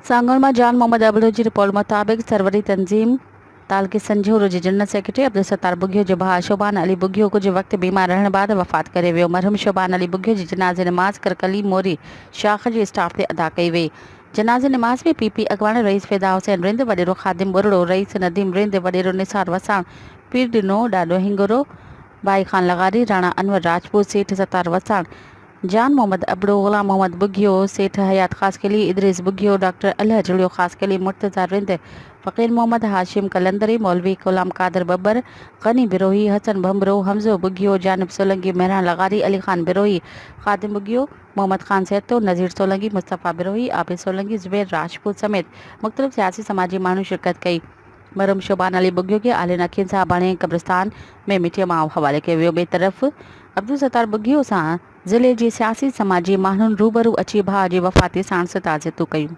सांगोल में जान मोहम्मद अब्दुल जी रिपोर्ट मुताबिक सरवरी तंजीम तालके संजू रोज जनरल सेक्रेटरी अब्दुल सत्तार बुगियो जो भाउ शोबान अली बुगियो कुछ वक्त बीमार रहने बाद वफ़ात करे वियो। मरहूम शोबान अली बुगियो जी जनाज़े नमाज़ करकली मोरी शाख जे स्टाफ से अदा कई वई। जनाज़े नमाज़ में पीपी अगवान रईस फिदा हुसैन रिंद वडेरो खादिम बुरड़ो रईस नदीम रिंद वडेरो निसार वसाण पीर दिनो डाडो हिंगरो भाई खान लगारी राणा अनवर राजपूत सेठ सत्तार वसाण जान मोहम्मद अबड़ो गुलाम मोहम्मद बुगियो सेठ हयात खास के लिए इदरीस बुगियो डॉक्टर अल्लाह जुड़ियो खास के लिए मुर्तज़ा रिंद फ़कीर मोहम्मद हाशिम कलंदरी मौलवी गुलाम कादर बब्बर गनी बिरोही हसन भमरो हमजो बुगियो जानब सोलंगी मेहरान लगारी अली खान बिरोही खादिम बुगियो मोहम्मद खान सेतो नज़ीर सोलंगी मुस्तफ़ा बिरोही आबिद सोलंगी जुबैर राजपूत समेत मुख्तलिफ सियासी समाजी मानू शिरकत कई। मरहूम शोबान अली बुगियो के आले नखीन साहब बाणे कब्रिस्तान में मिठिया माओ हवाले के वियो। बे तरफ़ अब्दुल सत्तार बुगियो सां ज़िले जी सियासी समाजी मानून रूबरू अची भाउ जी वफ़ाती साण से ताज़ियतूं कयूं।